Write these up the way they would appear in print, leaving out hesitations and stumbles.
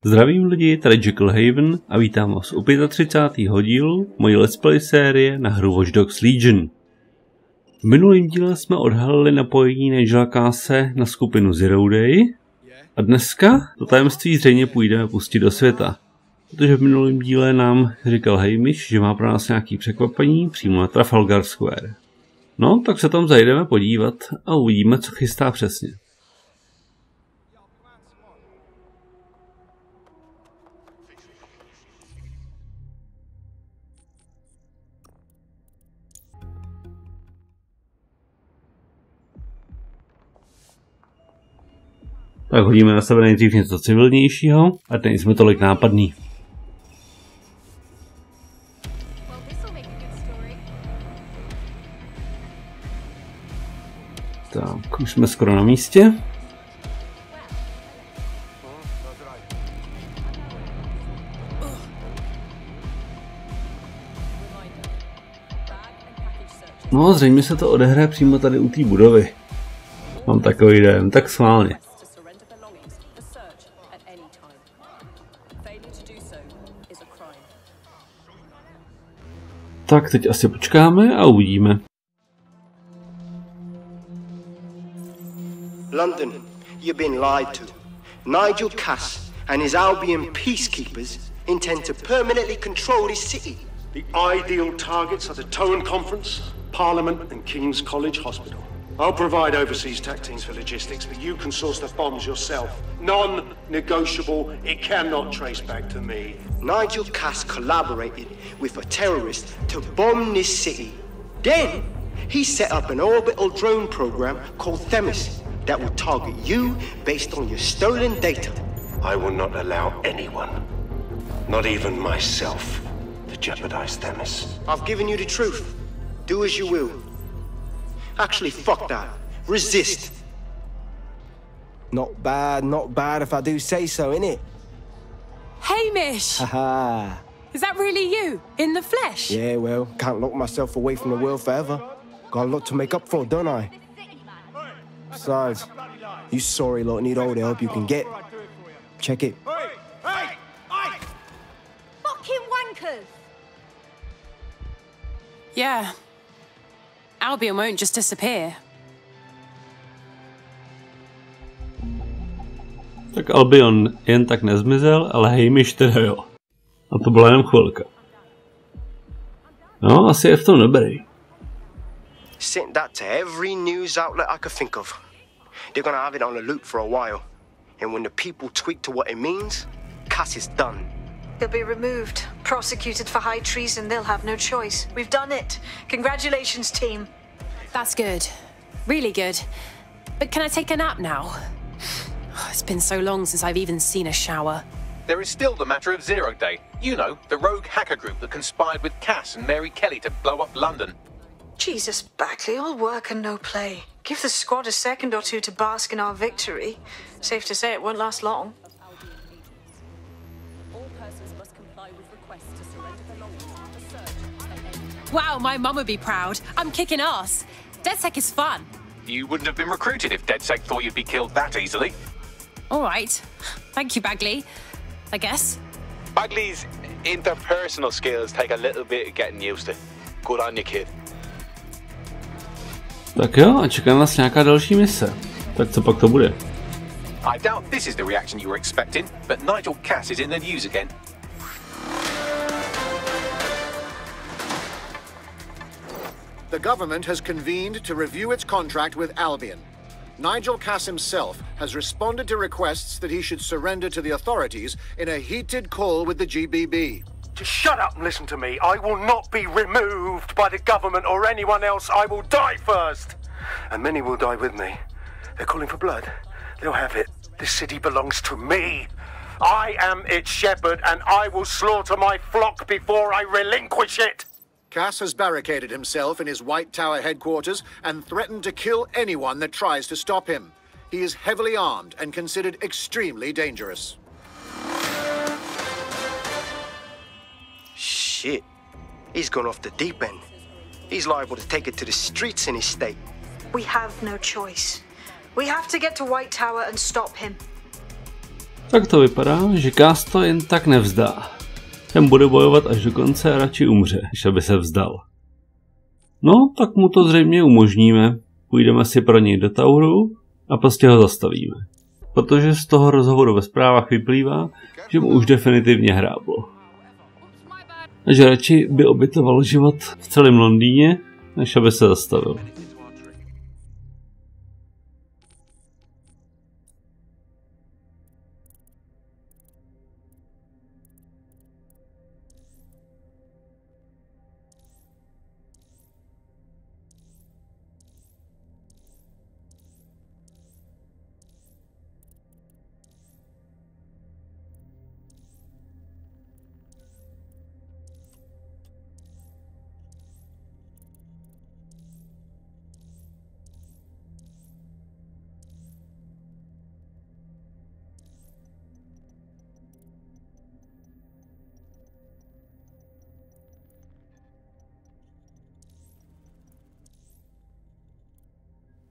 Zdravím lidi, tady Jekyll Haven a vítám vás u 35. dílu mojí let's play série na hru Watch Dogs Legion. V minulém díle jsme odhalili napojení Nigela Case na skupinu Zero Day a dneska to tajemství zřejmě půjdeme pustit do světa. Protože v minulém díle nám říkal Hamish, že má pro nás nějaké překvapení přímo na Trafalgar Square. No, tak se tam zajdeme podívat a uvidíme, co chystá přesně. Tak hodíme na sebe nejdřív něco civilnějšího, ať nejsme tolik nápadný. Tak, už jsme skoro na místě. No, zřejmě se to odehraje přímo tady u té budovy. Mám takový dojem, tak schválně. Tak teď asi počkáme a uvidíme. London, you've been lied to. Nigel Cass and his Albion peacekeepers intend to permanently control this city. The ideal targets are the Towan Conference, Parliament and King's College Hospital. I'll provide overseas tech teams for logistics, but you can source the bombs yourself. Non-negotiable, it cannot trace back to me. Nigel Cass collaborated with a terrorist to bomb this city. Then, he set up an orbital drone program called Themis that will target you based on your stolen data. I will not allow anyone, not even myself, to jeopardize Themis. I've given you the truth. Do as you will. Actually, fuck that. Resist. Not bad if I do say so, innit? Hamish! Haha. Is that really you? In the flesh? Yeah, well, can't lock myself away from the world forever. Got a lot to make up for, don't I? Besides, you sorry lot need all the help you can get. Check it. Hey! Fucking wankers! Yeah. Albion won't just disappear. Tak Albion jen tak nezmizel, ale Hamish teda jo. A to byla jenom chvilka. No, asi je v tom dobrý. Sent that to every news outlet I could think of. They're gonna have it on the loop for a while. And when the people tweak to what it means, Cass is done. He'll be removed, prosecuted for high treason. They'll have no choice. We've done it. Congratulations, team. That's good. Really good. But can I take a nap now? It's been so long since I've even seen a shower. There is still the matter of Zero Day. You know, the rogue hacker group that conspired with Cass and Mary Kelly to blow up London. Jesus, Bagley, all work and no play. Give the squad a second or two to bask in our victory. Safe to say it won't last long. Wow, my mum would be proud. I'm kicking ass. DedSec is fun. You wouldn't have been recruited if DedSec thought you'd be killed that easily. All right. Thank you, Bagley. I guess. Bagley's interpersonal skills take a little bit of getting used to. Good on you, kid. Tak jo, a čeká nás nějaká další mise. Tak co pak to bude? I doubt this is the reaction you were expecting, but Nigel Cass is in the news again. The government has convened to review its contract with Albion. Nigel Cass himself has responded to requests that he should surrender to the authorities in a heated call with the GBB. Just shut up and listen to me. I will not be removed by the government or anyone else. I will die first. And many will die with me. They're calling for blood. They'll have it. This city belongs to me. I am its shepherd and I will slaughter my flock before I relinquish it. Cass has barricaded himself in his White Tower headquarters and threatened to kill anyone that tries to stop him. He is heavily armed and considered extremely dangerous. Shit. He's gone off the deep end. He's liable to take it to the streets in his state. We have no choice. We have to get to White Tower and stop him. Tak to vypadá, že Cass to jen tak nevzdá. Ten bude bojovat až do konce a radši umře, než aby se vzdal. No, tak mu to zřejmě umožníme. Půjdeme si pro něj do Tauru a prostě ho zastavíme. Protože z toho rozhovoru ve zprávách vyplývá, že mu už definitivně hráblo. A že radši by obětoval život v celém Londýně, než aby se zastavil.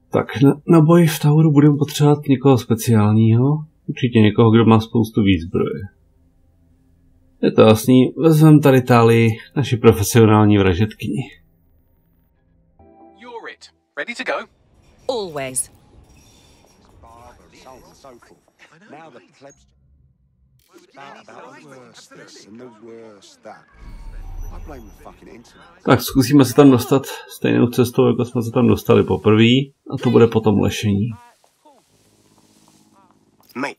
Tak na boj v Tauru budeme potřebovat někoho speciálního, určitě někoho, kdo má spoustu výzbroje. Je to jasný, vezmeme tady Talii, naši profesionální vražedkyni. You're it. Ready to go? Always. Tak zkusíme se tam dostat stejnou cestou, jako jsme se tam dostali poprvé, a to bude potom lešení. Mate,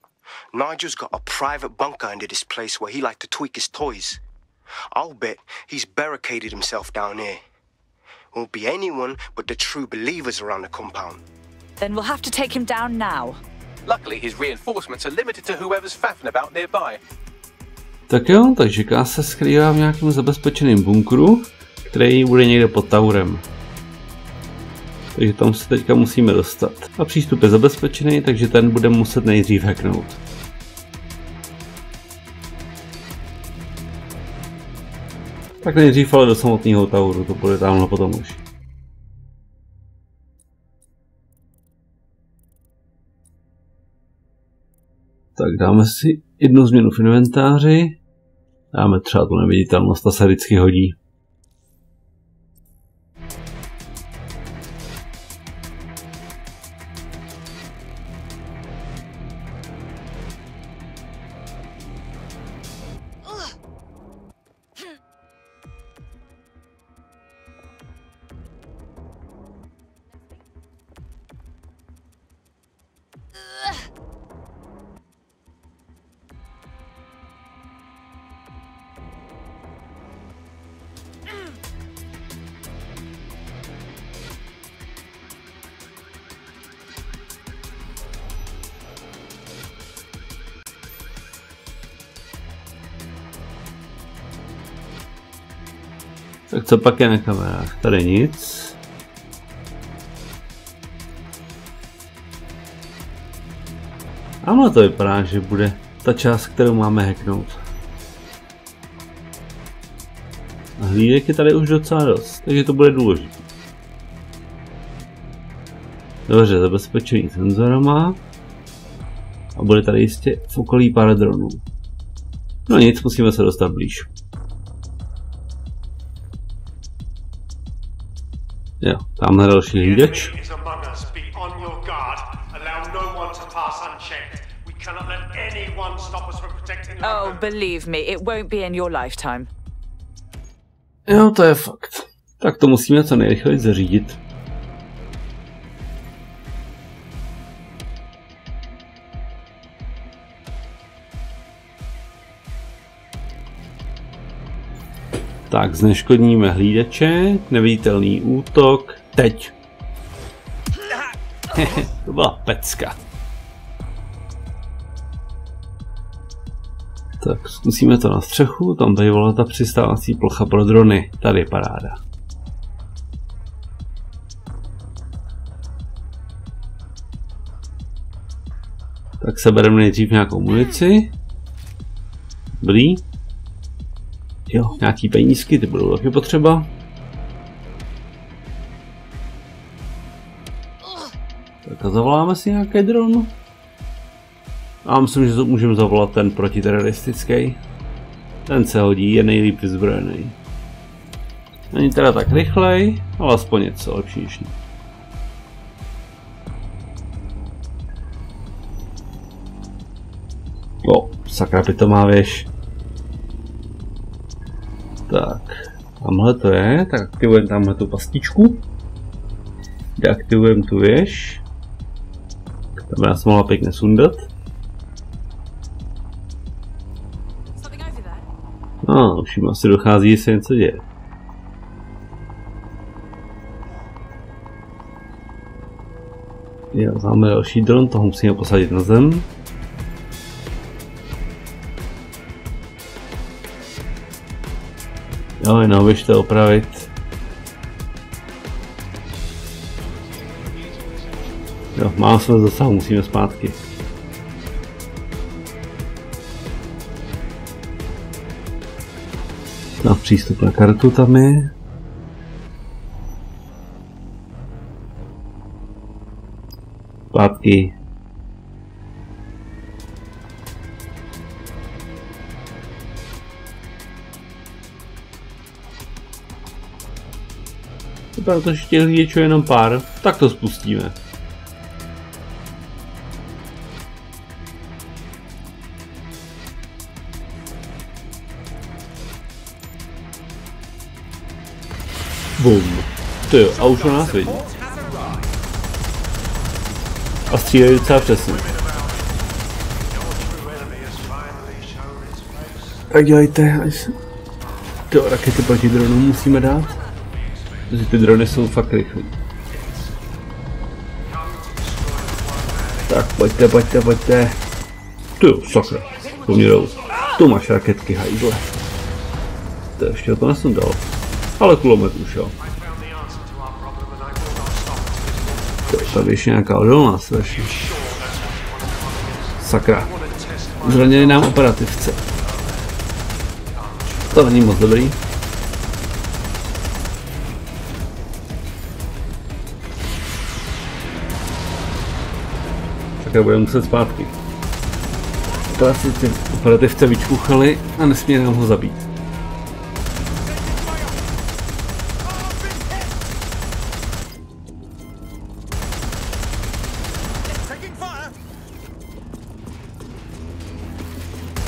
Nigel's got a private bunker under this place where he liked to tweak his toys. I'll bet he's barricaded himself down here. Won't be anyone but the true believers around the compound. Then we'll have to take him down now. Luckily, his reinforcements are limited to whoever's faffing about nearby. Tak jo, takže Cass se skrývá v nějakém zabezpečeném bunkru, který bude někde pod Taurem. Takže tam se teďka musíme dostat. A přístup je zabezpečený, takže ten budeme muset nejdřív hacknout. Tak nejdřív ale do samotného Tauru, to bude tamhle potom už. Tak dáme si jednu změnu v inventáři. Dáme třeba tu neviditelnost, ta se vždycky hodí. Tak co pak je na kamerách? Tady nic. Ano, to vypadá, že bude ta část, kterou máme hacknout. A hlídek je tady už docela dost, takže to bude důležité. Dobře, zabezpečení senzorama. A bude tady jistě v okolí pár dronů. No nic, musíme se dostat blíž. Jo, tamhle další hlídač. Oh, believe me, it won't be in your lifetime. Jo, to je fakt. Tak to musíme co nejrychleji zařídit. Tak, zneškodníme hlídače, neviditelný útok, teď. To byla pecka. Tak, zkusíme to na střechu, tam bývala ta přistávací plocha pro drony, tady je paráda. Tak sebereme nejdřív nějakou munici. Dobrý. Jo, nějaký penízky, ty budou taky potřeba. Tak a zavoláme si nějaký dron. A myslím, že to můžeme zavolat ten protiteroristický. Ten se hodí, je nejlíp vyzbrojený. Není teda tak rychlej, ale aspoň něco lepší. O, sakra, pitomá věž. Tak, tamhle to je, tak aktivujeme tamhle tu pastičku. Deaktivujeme tu věž. Tam by nás mohla pěkně sundat. Už jim asi dochází, jestli něco děje. Jo, máme další dron, toho musíme posadit na zem. Jo, jenom běžte opravit. Jo, máme své zasah, musíme zpátky. Na přístup na kartu tam je. Zpátky. Protože těch řidičů je jenom pár, tak to spustíme. Bum. To jo, a už o nás vidí. A střílejí docela přesně. Tak dělejte, až ty rakety proti dronům musíme dát. Protože ty drony jsou fakt rychlý. Tak pojďte. Ty jo, sakra. To mě jdou. Tu máš raketky, hajzle. To ještě to nesundal. Ale kulomet už jo. Tady ještě nějaká odolná strašně. Sakra. Zranili nám operativce. To není moc dobrý. Tak budeme muset zpátky. Klasici operativce vyčkuchali a nesmí nám ho zabít.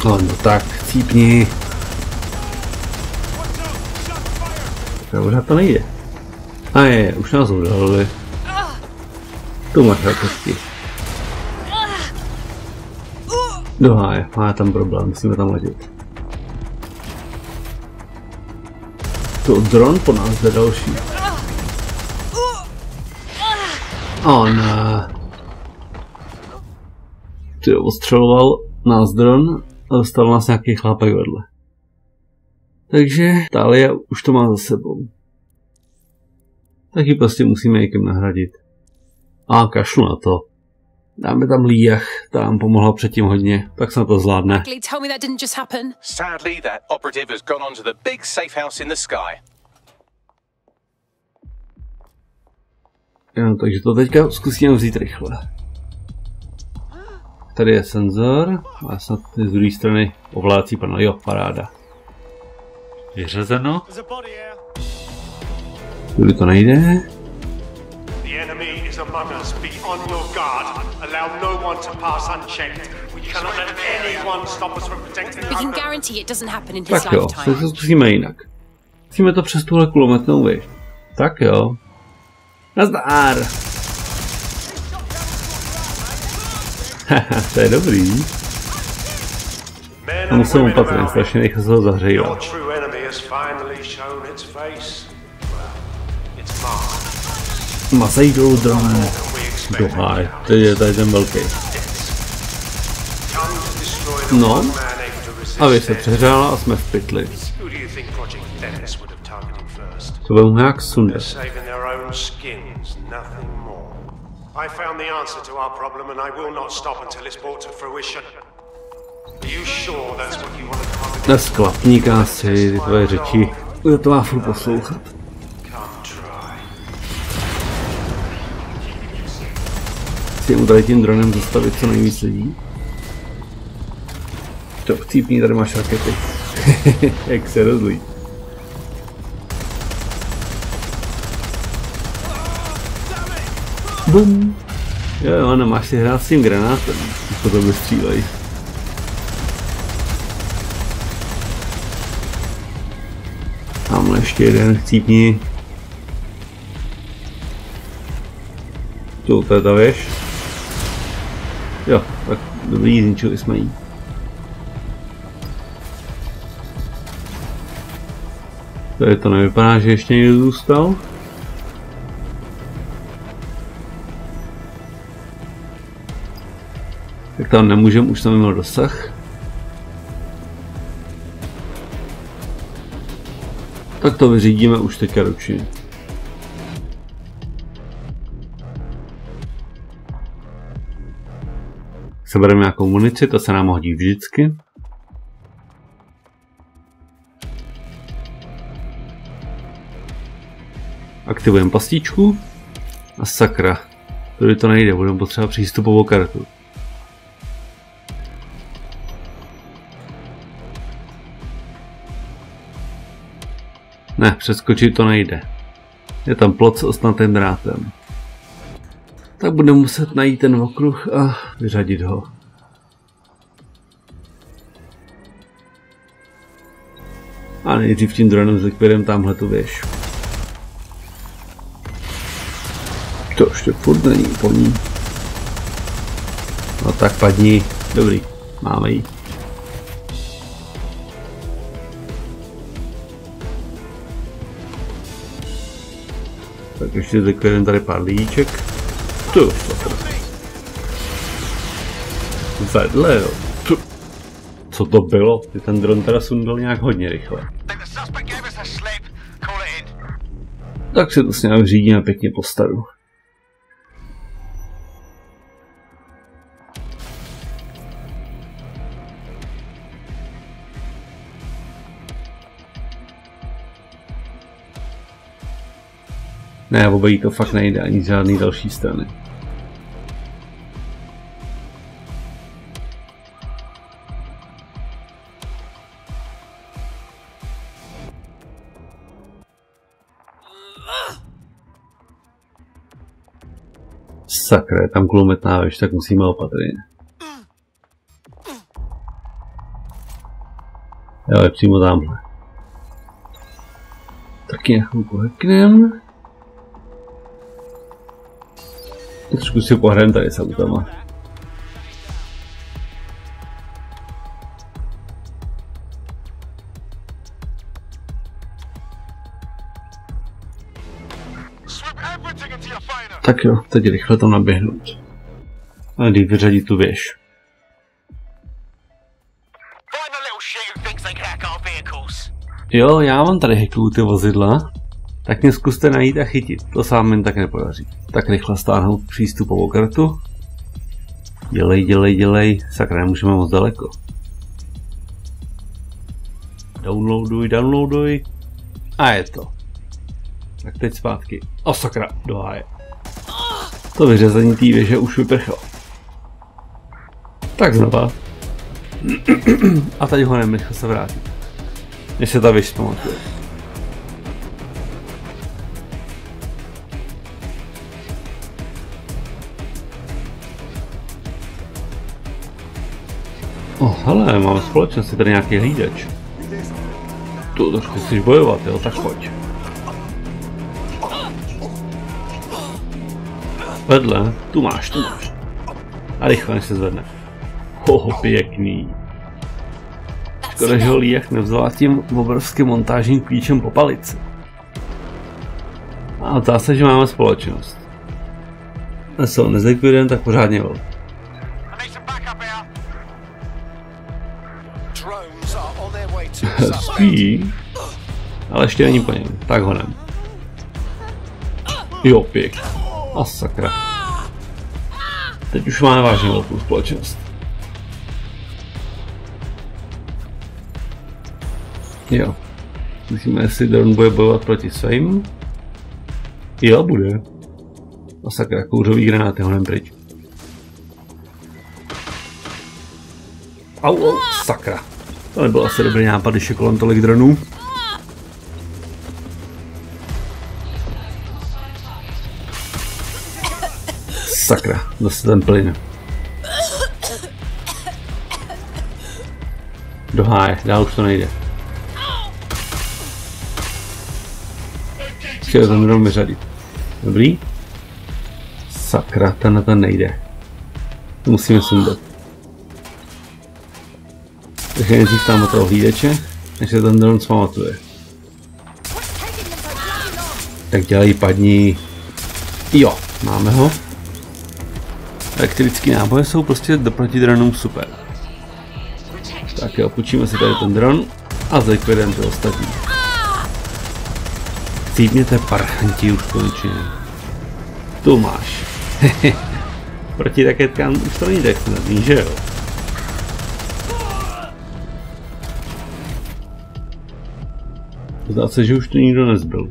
No tak, cípni. Dobrá, to nejde. A je, už nás udali. Tu máš raketky. Doháje, má tam problém, musíme tam letět. To dron po nás jde další. Ne. Ty ostřeloval nás dron a dostal nás nějaký chlápek vedle. Takže Talia už to má za sebou. Taky prostě musíme někým nahradit. A kašlu na to. Dáme tam Liach, ta nám pomohla předtím hodně, tak se na to zvládne. Sadly, that operative has gone on to the big safe house in the sky. Jo, takže to teďka zkusíme vzít rychle. Tady je senzor a snad z druhé strany ovládací panel. Jo, paráda. Vyřazeno. Tudy to nejde. Tak jo, se to zkusíme jinak. Musíme to přes tuhle kulometnou věž. Tak jo. Nazdar! Haha, to je dobrý. A musím opatrně, strašně rychle se ho zahřejvat. Mazej dolů dronu. Doháj, teď je tady ten velký. No. A vy se přehřála a jsme v pytli. To byl nějak sundat. I found the answer to our problem and I will not stop until it's brought to fruition. Are you sure that's what you want to target? Nesklapníka si ty tvoje řeči. Kdo to má furt poslouchat? Chci mu tady tím dronem zastavit co nejvíc lidí. To chcípni, tady máš rakety. Jak se rozlí. Bum. Jo, nemáš si hrát s tím granátem, když to tebe střílejí. Tamhle ještě jeden chcípni. To je ta věž. Jo, tak dobrý, zničili jsme jí. Tady to nevypadá, že ještě někdo zůstal. Tak tam nemůžem, už jsem měl dosah. Tak to vyřídíme už teďka ručně. Sebereme nějakou munici, to se nám hodí vždycky. Aktivujeme pastičku. A sakra, tady to nejde, budeme potřebovat přístupovou kartu. Ne, přeskočit to nejde. Je tam plot s ostnatým drátem. Tak budeme muset najít ten okruh a vyřadit ho. A nejdřív tím dronem zlikvidujeme tamhle tu věž. To ještě furt není po ní. No tak padni. Dobrý, máme ji. Tak ještě zlikvidujeme tady pár lidíček. Tu, vedle, jo. Tu. Co to bylo? Ty ten dron teda sundal nějak hodně rychle. Tak si to s ním řídíme pěkně po staru. Ne, obojí to fakt nejde ani z žádný další strany. Sakra, je tam kulometná věž, tak musíme opatrně. Jo, je přímo tamhle. Taky na chvilku heknem. Trošku si pohrajeme tady s autama. Tak jo, teď rychle tam naběhnout. A jdi vyřadit tu věž. Jo, já mám tady hackuju ty vozidla. Tak mě zkuste najít a chytit, to se vám jen tak nepodaří. Tak rychle stáhnout přístupovou kartu. Dělej, sakra, nemůžeme moc daleko. Downloaduj. A je to. Tak teď zpátky. O sakra, do háje. To vyřazení té věže už vyprchalo. Tak znova. A teď ho nemyslel se vrátit. Než se ta věž pamatuje. Hele, máme společnost, je tady nějaký hlídač. Tu trošku chceš bojovat, jo, tak pojď. Vedle, tu máš. A rychle, než se zvedne. Pěkný. Škoda, že ho Líjach nevzala tím obrovským montážním klíčem po palici. A zdá se, že máme společnost. A co, nezlikvidujeme, tak pořádně vol. Spí, ale ještě není po něm, tak ho nem. Jo, pěkně. A sakra. Teď už máme vážně velkou společnost. Jo. Myslíme, jestli dron bude bojovat proti svým. Jo, bude. A sakra, kouřový granáty honem pryč. Au, sakra. To nebyl asi dobrý nápad, když je kolem tolik dronů. Sakra, zase ten plyn. Do háje, dál už to nejde. Chtěl ten dron vyřadit. Dobrý? Sakra, tenhle nejde. To musíme sundat. Takže nejdřív tam do toho hlídeče, než se ten dron zpamatuje. Tak dělají, padni. Jo, máme ho. Elektrické náboje jsou prostě proti dronům super. Tak jo, půjčíme si tady ten dron a zlikvidujeme ty ostatní. Cítněte parchanti už konečně. Tu máš. Proti raketkám už to není tak snadný, že jo? Zdá se, že už tu nikdo nezbyl.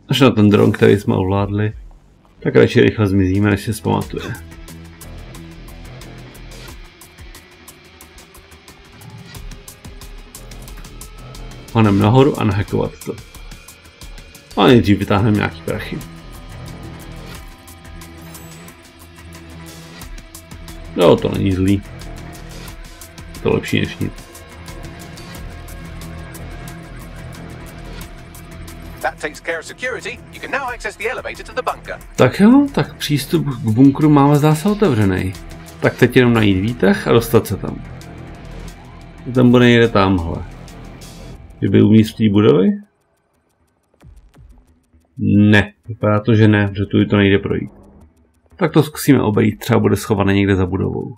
Až na ten dron, který jsme ovládli, tak radši rychle zmizíme, než se zpamatuje. Honem nahoru a nahackovat to. A nejdřív vytáhneme nějaký prachy. Jo, to není zlý. To je lepší než nic. Tak jo, tak přístup k bunkru máme zdá se otevřený. Tak teď jenom najít výtah a dostat se tam. Ten bude někde tamhle. Kdyby uvnitř té budovy? Ne, vypadá to, že ne, že tu to nejde projít. Tak to zkusíme obejít, třeba bude schované někde za budovou.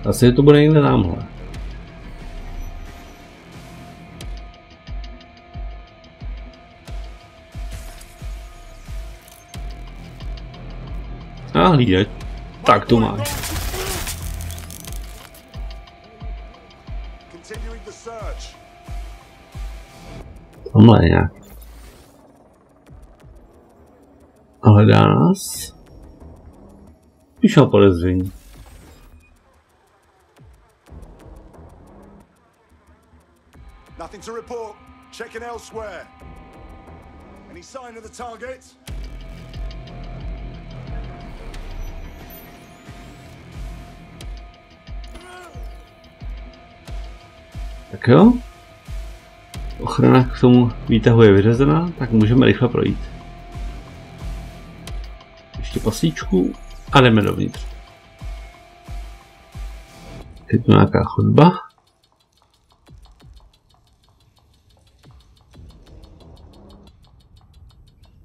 Asi to bude někde tamhle. A hlídej. Tak tu máš. Tamhle je nějak. A hledá nás. Píšel podezření. Nothing to report. Checking elsewhere. Any sign of the target? Tak jo. Ochrana k tomu výtahu je vyřazená, tak můžeme rychle projít. Ještě pasíčku a jdeme dovnitř. Je tu nějaká chodba.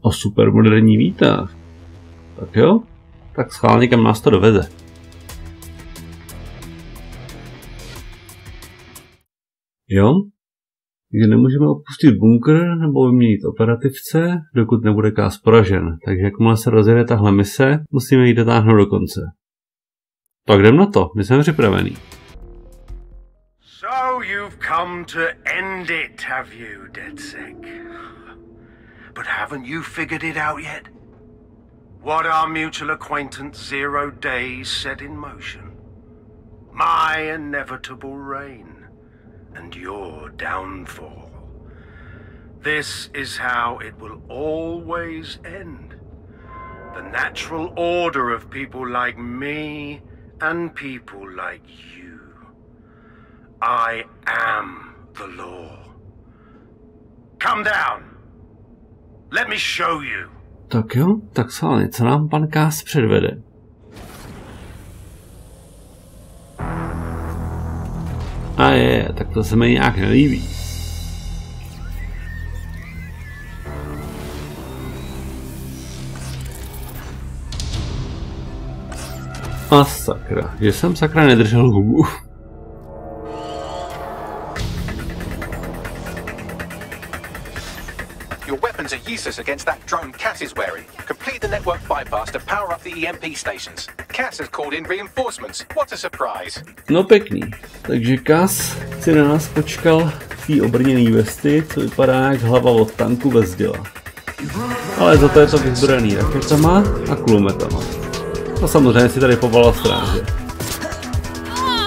O, super moderní výtah. Tak jo, tak schválně kam nás to doveze. Jo, takže nemůžeme opustit bunkr nebo vyměnit operativce, dokud nebude Cass poražen. Takže jakmile se rozjede tahle mise, musíme ji dotáhnout do konce. Tak jdem na to, my jsme připravení. So you've come to end it, have you, DedSec? But haven't you figured it out yet? What our mutual acquaintance Zero Days set in motion? My inevitable reign and your downfall. This is how it will always end. The natural order of people like me and people like you. I am the law. Come down. Let me show you. Tak jo, tak schválně, co nám pan Cass předvede? A je, tak to se mi nějak nelíbí. A sakra, že jsem sakra nedržel hubu. Your weapons are useless against that drone Cass is wearing. Complete the network bypass to power up the EMP stations. Cass has called in reinforcements. What a surprise. No pěkný. Takže Cass si na nás počkal v té obrněné vesty, co vypadá jak hlava od tanku bez děla. Ale za to je to vyzbrojený raketama a kulometama. A samozřejmě si tady povolal stráže.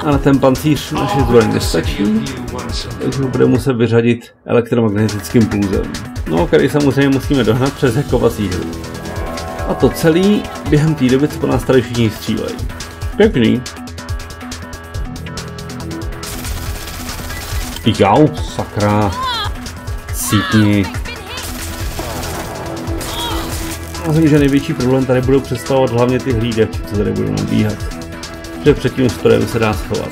A na ten pancíř naše zbraň nestačí, takže ho bude muset vyřadit elektromagnetickým pulzem. No, který samozřejmě musíme dohnat přes hackovací hru. A to celý během té doby, co po nás tady všichni střílejí. Pěkný. Jau, sakra. Sítni. Myslím, že největší problém tady budou představovat hlavně ty hlídači, co tady budou nabíhat. Že před tím strojem se dá schovat.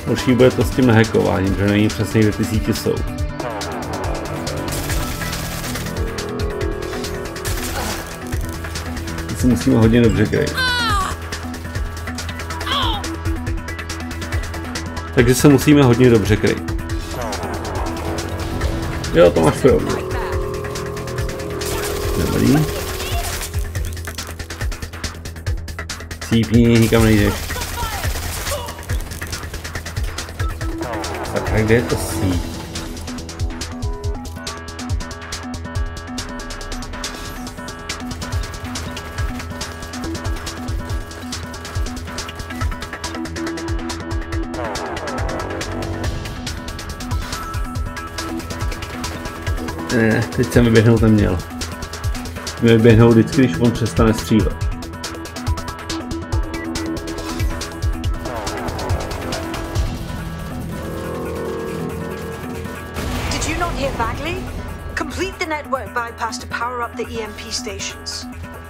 Horší bude to s tím hackováním, že není přesně, kde ty sítě jsou. Teď si musíme hodně dobře kryt. Takže se musíme hodně dobře kryt. Jo, to máš pravdu. Dobrý. Cípni, nikam nejdeš. Tak kde je to síť? Ne, teď jsem vyběhnout neměl. Vyběhnout vždycky, když on přestane střílet.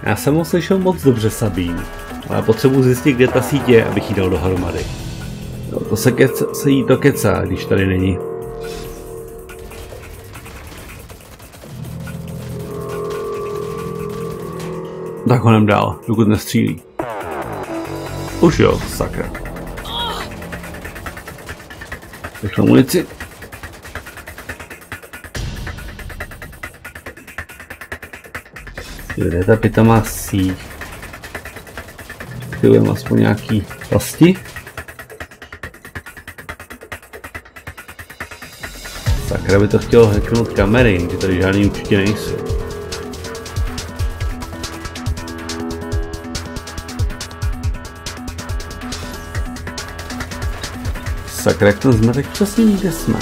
Já jsem ho slyšel moc dobře, Sabine, ale potřebuji zjistit, kde ta síť je, abych jí dal dohromady. No, to se jí to kecá, když tady není. Tak honem dál, dokud nestřílí. Už jo, sakra. Rychle munici. Kde je ta pitomá síť? Chvílím aspoň nějaký pasti. Sakra, by to chtělo hacknout kamery, kde tady žádný určitě nejsou. Sakra, jak ten zmetek přesně nikde jsme.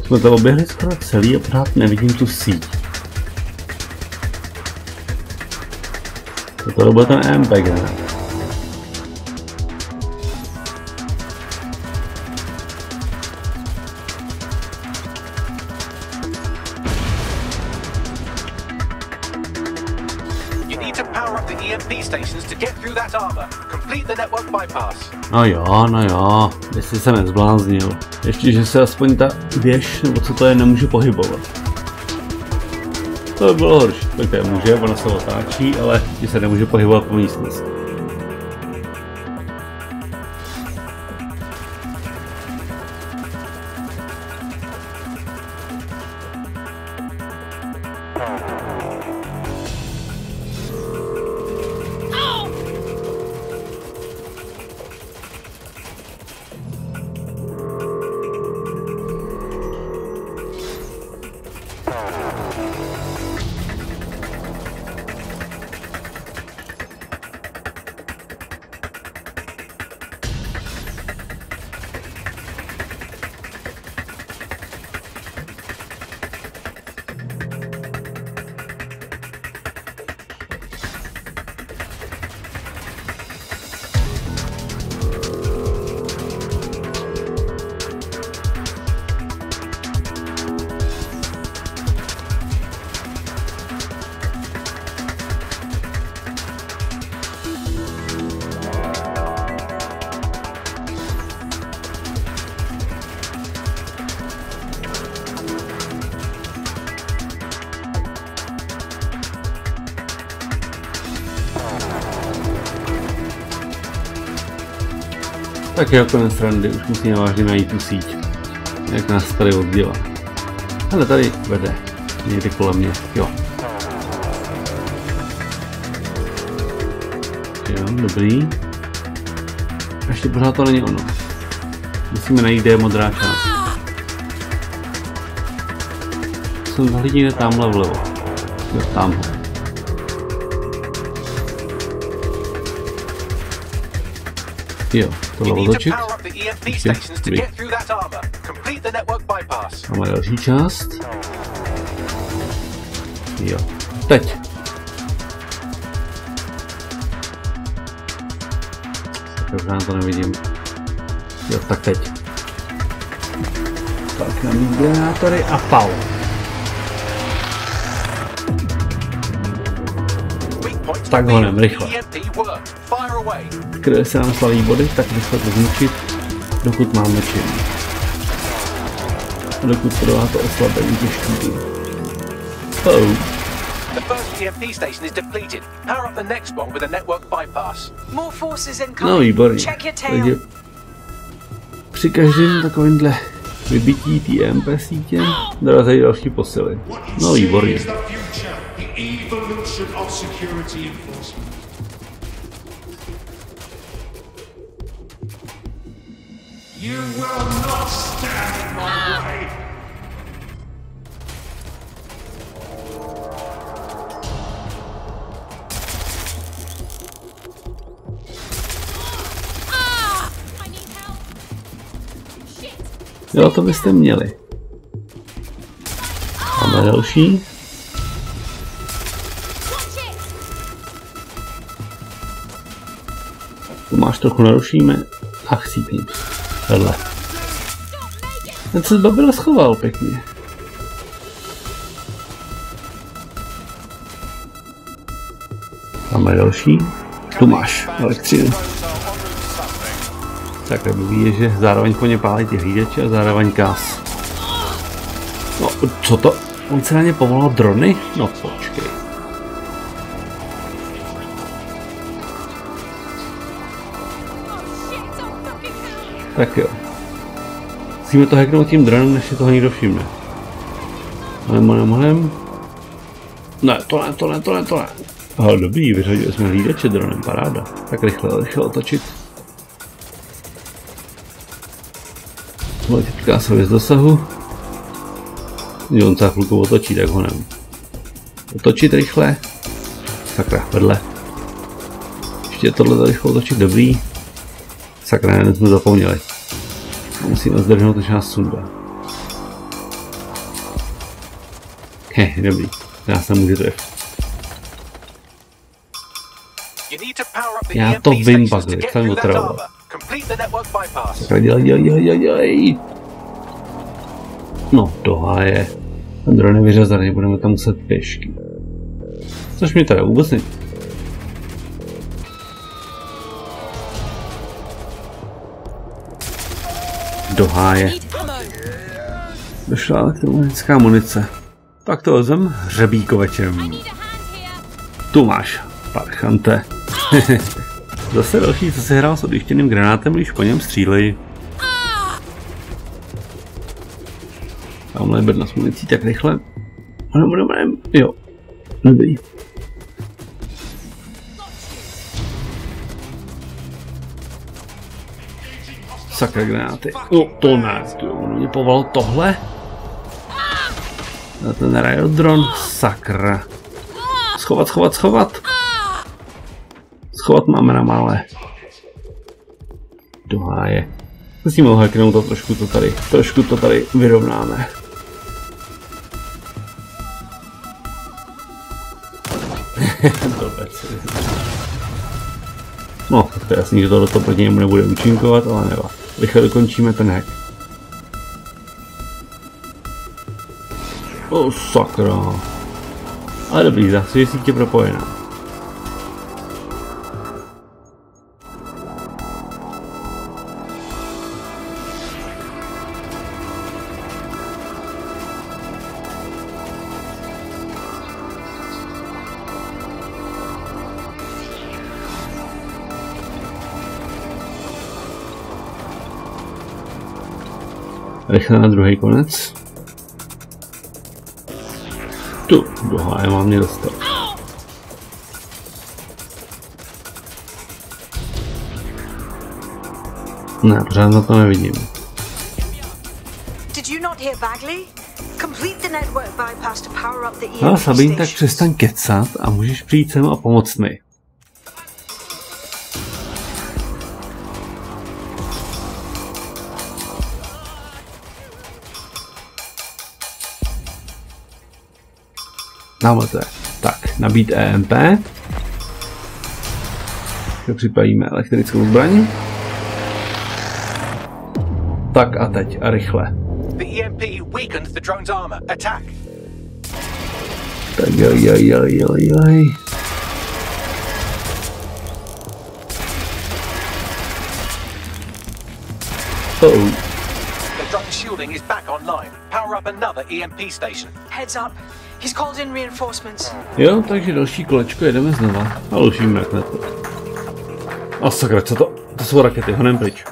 Jsme to oběhli skoro celý a pořád nevidím tu síť. To byl ten MPG. No jo, jestli se nezbláznil. Ještě, že se aspoň ta věž, nebo co to je, nemůže pohybovat. To by bylo horší, to je může, ona se otáčí, ale ti se nemůže pohybovat po místnosti. Tak je konec randy, už musíme vážně najít tu síť. Jak nás tady oddělá. Ale tady vede. Někde kolem mě, jo. Jo, dobrý. Ještě pořád to není ono. Musíme najít, kde je modrá část. Jsem zahlídí jde tamhle vlevo. Jo, tamhle. Jo, tohle otočit. Máme další část. Jo, teď. Možná to nevidím. Jo, tak teď. Tak na mít generátory a pau. Tak honem, rychle. Kde se nám slaví body, tak rychle to zničit, dokud máme čin. A dokud trvá to oslabení těch štítů. The first EMP station is depleted. Power up the next one with a network bypass. More forces incoming. No výborně. Check your tail. Takže při každém takovémhle vybití té EMP sítě dorazí další posily. No výborně. You will not stand in my way. Jo, to byste měli. Máme další. Tu máš trochu narušíme a chcípni. Vedle. Ten se zbabil schoval pěkně. Máme další. Tu máš elektřinu. Tak blbý je, že zároveň po ně pálí ty hlídače a zároveň gas. No, co to? On se na ně povolal drony? No počkej. Tak jo. Musíme to hacknout tím dronem, než si toho někdo všimne. Hanem. Ne, to ne. Ale dobrý, vyřadili jsme hlídače dronem, paráda. Tak rychle otočit. Multipliká se z dosahu. Jo, on se chvilku otočí, tak ho nevím. Otočit rychle. Sakra, vedle. Ještě tohle rychle otočit, dobrý. Sakra, hned jsme zapomněli. Musíme zdržnout, než nás sundá. Dobrý. Nás nemůže trefit. Já to vím, Bagli, to mi otravovat. Sakra, dělej. No, tohle je. Ten dron je vyřazený, budeme tam muset pěšky. Což mi teda vůbec není. Do háje. Došla elektronická munice. Tak to vezem hřebíkovečem. Tu máš, parchante. Zase další, co se hrál s odjištěným granátem, když po něm střílejí. Tamhle je bedna s municí, tak rychle. Jo, dobrý. Sakra granáty. No to ne, on mě povolal tohle. A ten riot dron, sakra. Schovat. Schovat máme na malé. Do háje. Musíme ho hacknout a trošku to tady vyrovnáme. No, to je jasný, že to proti němu nebude účinkovat, ale nevá. Rychle dokončíme ten hack. Sakra. Ale dobrý, zase je sítě propojená. Rychle na druhý konec. Tu, do háje mám mě dostat. Ne, pořád na to nevidím. Ale Sabine, tak přestaň kecat a můžeš přijít sem a pomoct mi. Dáme to. Tak, nabít EMP. Připojíme elektrickou zbraň. Tak a teď, a rychle. Tak joj. Oh. The drone shielding is back online. Power up another EMP station. Heads up. He's called in reinforcements. Jo, takže další kolečko, jedeme znova. A lušíme jak na to. A sakra, co to? To jsou rakety, honem pryč.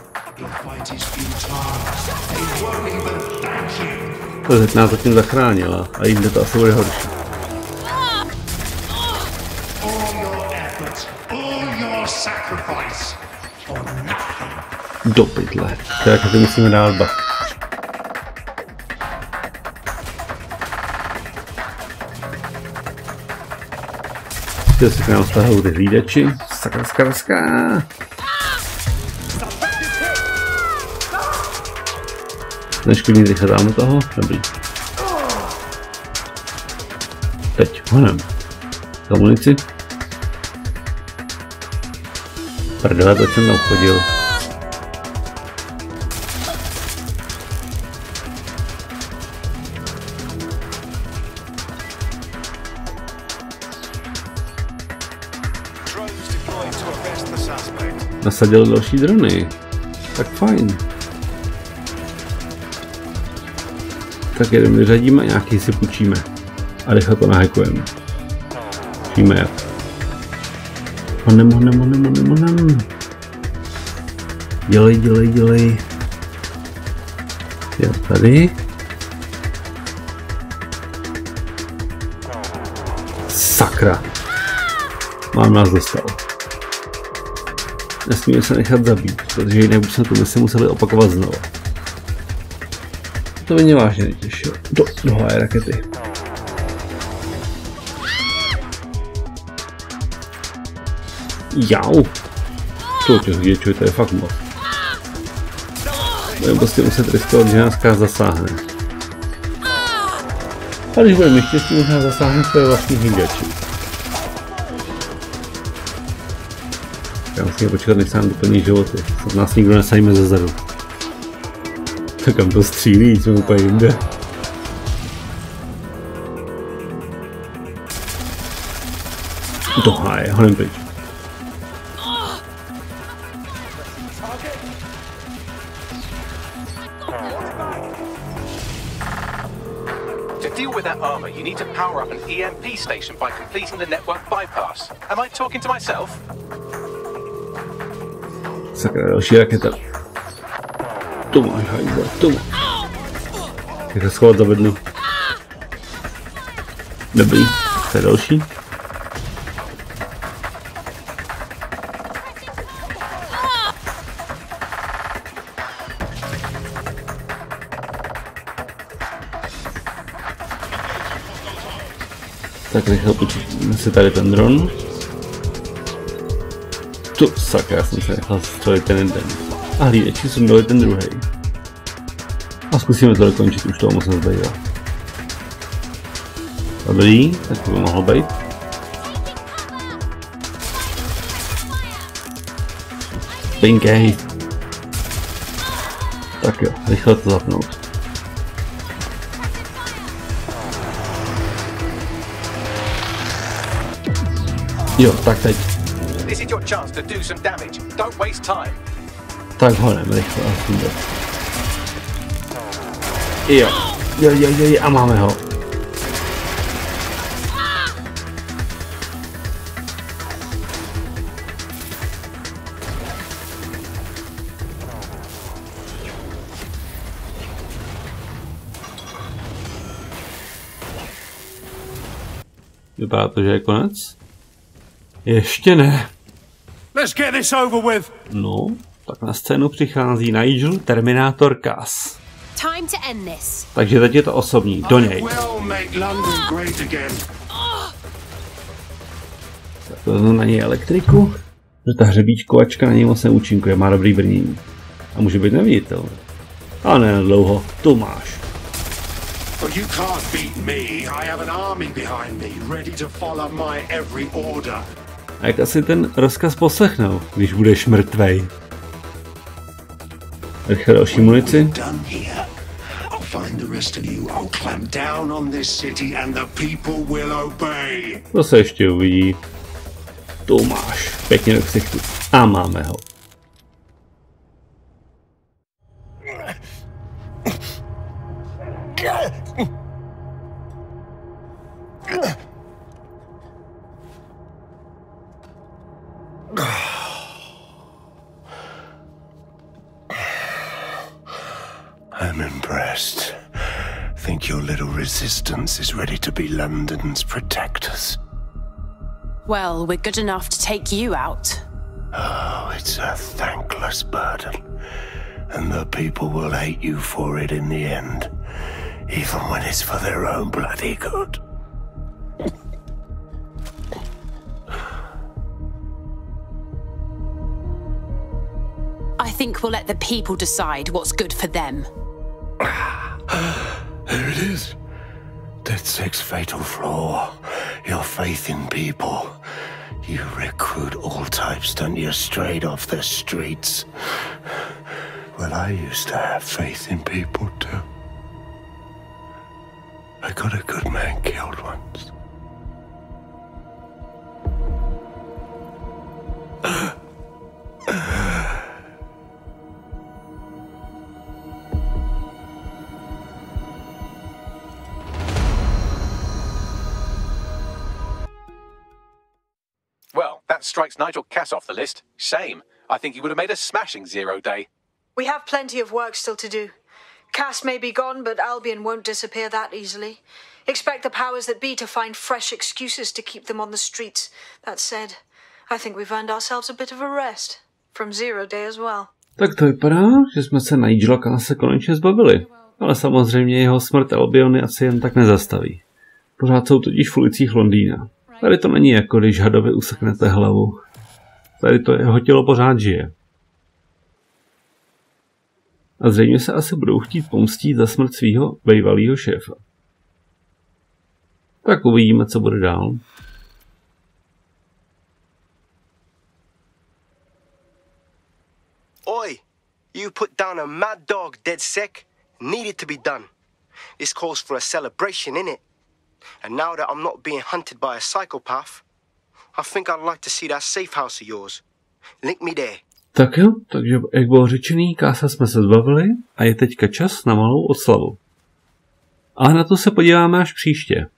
To teď nás zatím zachránila a jinde to asi bude horší. Do pytle. To je, jak to musíme dát bak. Chtěl si k nám stahou ty hlídači. Sakra. Neškodní rychle dáme toho? Dobrý. Teď honem. Za munici. Prdele, to jsem tam chodil. Nasadil další drony. Tak fajn. Tak jeden vyřadíme a nějaký si půjčíme. A rychle to nahackujeme. Víme jak. Honem. Dělej. Jo, tady. Sakra. Mám nás dostal. Nesmíme se nechat zabít, protože jinak bychom to misi museli opakovat znovu. To mě vážně netěšilo. Do háje rakety. Jau. To je fakt moc. Budeme prostě muset riskovat, že nás káz zasáhne. A když budeme štěstí, možná zasáhne své vlastní hlídači. Já musím počkat, než se nám doplní životy. Snad nás nikdo nesajme ze zadu. Tak kam to střílí, jsme úplně jinde. To háje, honem pryč. To deal with that armor, you need to power up an EMP station by completing the network bypass. Am I talking to myself? Sakra, další raketa. To máš, hajzle, to máš. Jak se schovat za bednu. Dobrý, to je další. Tak rychle počítíme si tady ten dron. Tu sakra, já jsem se nechal střelit ten jeden. A hlídači sundali ten druhý. A zkusíme to dokončit, už toho moc nezbývá. Dobrý, tak to by mohlo být. Pinkej. Tak jo, rychle to zapnout. Jo, tak teď. Tak honem, rychle a sundat. Jo, a máme ho. Vypadá to, že je konec? Ještě ne. Let's get this over with. No, tak na scénu přichází Nigel, Terminátor Cass. Time to end this. Takže teď je to osobní, do něj. Tak to na něj elektriku, že ta hřebíčkovačka na něj moc neúčinkuje, má dobrý brnění. A může být neviditelný. Ale ne dlouho, tu máš. You can't beat me. I have an army behind me, ready to follow my every order. A jak asi ten rozkaz poslechnou, když budeš mrtvej? Rychle další munici. To se ještě uvidí. Tu máš, pěkně do ksichtu. A máme ho. I'm impressed. Think your little resistance is ready to be London's protectors. Well, we're good enough to take you out. Oh, it's a thankless burden. And the people will hate you for it in the end. Even when it's for their own bloody good. I think we'll let the people decide what's good for them. There it is. Dead Six fatal flaw. Your faith in people. You recruit all types, don't you, straight off the streets. Well, I used to have faith in people too. I got a good man killed once. Well, that strikes Nigel Cass off the list. Shame. I think he would have made a smashing 0 day. We have plenty of work still to do. Cass may be gone, but Albion won't disappear that easily. Expect the powers that be to find fresh excuses to keep them on the streets. That said, I think we've earned ourselves a bit of a rest. From 0 day as well. Tak to vypadá, že jsme se Nigela Casse konečně zbavili. Ale samozřejmě jeho smrt Albiony asi jen tak nezastaví. Pořád jsou totiž v ulicích Londýna. Tady to není jako když hadovi useknete hlavu. Tady to jeho tělo pořád žije. A zřejmě se asi budou chtít pomstít za smrt svého bývalého šéfa. Tak uvidíme, co bude dál. Oi, you put down a mad dog, dead sick. Needed to be done. This calls for a celebration, innit? And now that I'm not being hunted by a psychopath, I think I'd like to see that safe house of yours. Link me there. Tak jo, takže jak bylo řečený, Cassa jsme se zbavili a je teďka čas na malou oslavu. Ale na to se podíváme až příště.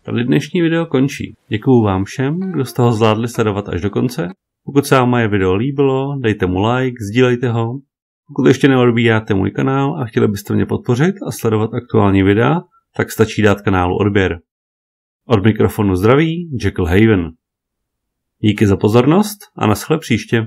Tady dnešní video končí. Děkuju vám všem, kdo jste ho zvládli sledovat až do konce. Pokud se vám moje video líbilo, dejte mu like, sdílejte ho. Pokud ještě neodbíráte můj kanál a chtěli byste mě podpořit a sledovat aktuální videa, tak stačí dát kanálu odběr. Od mikrofonu zdraví Jekyll Haven. Díky za pozornost a naschle příště.